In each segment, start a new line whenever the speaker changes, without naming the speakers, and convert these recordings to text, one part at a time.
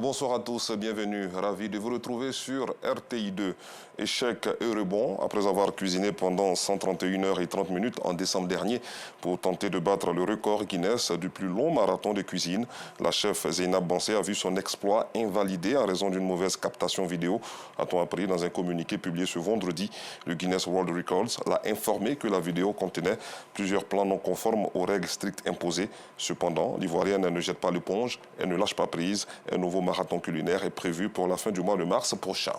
Bonsoir à tous, bienvenue. Ravi de vous retrouver sur RTI2. Échec et rebond après avoir cuisiné pendant 131h30 en décembre dernier pour tenter de battre le record Guinness du plus long marathon de cuisine. La chef Zeynab Bansé a vu son exploit invalidé en raison d'une mauvaise captation vidéo. A-t-on appris dans un communiqué publié ce vendredi. Le Guinness World Records l'a informé que la vidéo contenait plusieurs plans non conformes aux règles strictes imposées. Cependant, l'Ivoirienne ne jette pas l'éponge, elle ne lâche pas prise. Un nouveau marathon culinaire est prévu pour la fin du mois de mars prochain.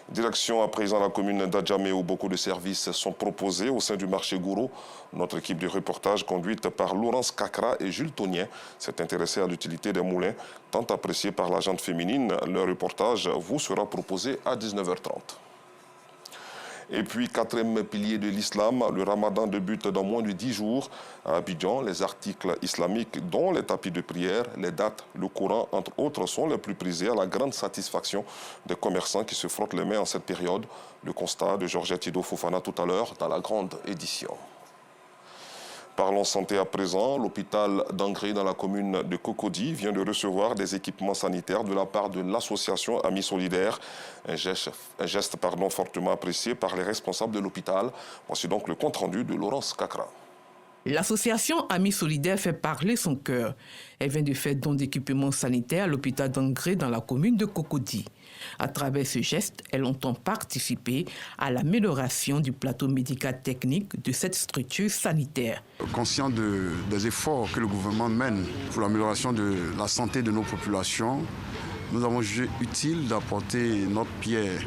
Direction à présent la commune d'Adjamé où beaucoup de services sont proposés au sein du marché Gouro. Notre équipe de reportage conduite par Laurence Kakra et Jules Tonien s'est intéressée à l'utilité des moulins, tant appréciés par la gente féminine. Le reportage vous sera proposé à 19h30. Et puis, quatrième pilier de l'islam, le ramadan débute dans moins de 10 jours. À Abidjan, les articles islamiques, dont les tapis de prière, les dates, le Coran, entre autres, sont les plus prisés à la grande satisfaction des commerçants qui se frottent les mains en cette période. Le constat de Georgette Ido Fofana tout à l'heure dans la grande édition. Parlons santé à présent. L'hôpital d'Angré dans la commune de Cocody vient de recevoir des équipements sanitaires de la part de l'association Amis Solidaires. Un geste fortement apprécié par les responsables de l'hôpital. Voici donc le compte-rendu de Laurence Kakra.
L'association Amis Solidaires fait parler son cœur. Elle vient de faire don d'équipements sanitaires à l'hôpital d'Angré dans la commune de Cocody. À travers ce geste, elle entend participer à l'amélioration du plateau médical technique de cette structure sanitaire.
Conscient des efforts que le gouvernement mène pour l'amélioration de la santé de nos populations, nous avons jugé utile d'apporter notre pierre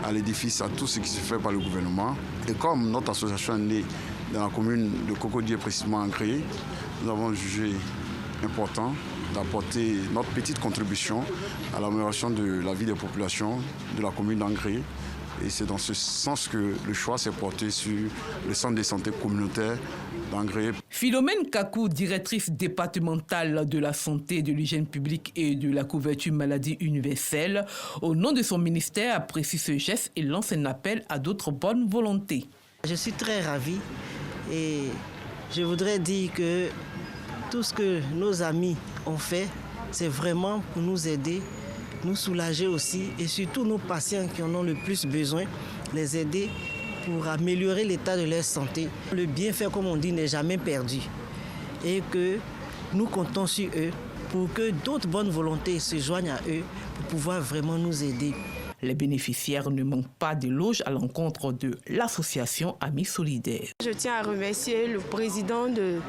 à l'édifice, à tout ce qui se fait par le gouvernement. Et comme notre association est née dans la commune de Cocody et précisément Angré, nous avons jugé important d'apporter notre petite contribution à l'amélioration de la vie des populations de la commune d'Angré. Et c'est dans ce sens que le choix s'est porté sur le centre de santé communautaire d'Angré.
Philomène Kakou, directrice départementale de la santé, de l'hygiène publique et de la couverture maladie universelle, au nom de son ministère, apprécie ce geste et lance un appel à d'autres bonnes volontés.
Je suis très ravie et je voudrais dire que tout ce que nos amis ont fait, c'est vraiment pour nous aider, nous soulager aussi et surtout nos patients qui en ont le plus besoin, les aider pour améliorer l'état de leur santé. Le bienfait, comme on dit, n'est jamais perdu et que nous comptons sur eux pour que d'autres bonnes volontés se joignent à eux pour pouvoir vraiment nous aider.
Les bénéficiaires ne manquent pas d'éloges à l'encontre de l'association Amis Solidaires.
Je tiens à remercier le président de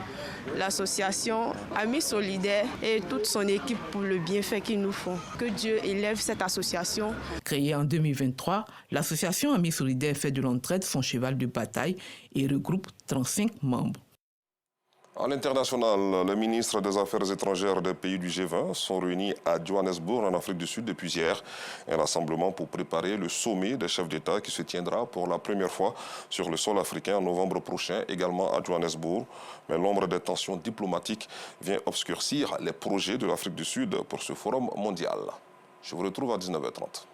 l'association Amis Solidaires et toute son équipe pour le bienfait qu'ils nous font. Que Dieu élève cette association.
Créée en 2023, l'association Amis Solidaires fait de l'entraide son cheval de bataille et regroupe 35 membres.
À l'international, les ministres des Affaires étrangères des pays du G20 sont réunis à Johannesburg, en Afrique du Sud, depuis hier. Un rassemblement pour préparer le sommet des chefs d'État qui se tiendra pour la première fois sur le sol africain en novembre prochain, également à Johannesburg. Mais l'ombre des tensions diplomatiques vient obscurcir les projets de l'Afrique du Sud pour ce forum mondial. Je vous retrouve à 19h30.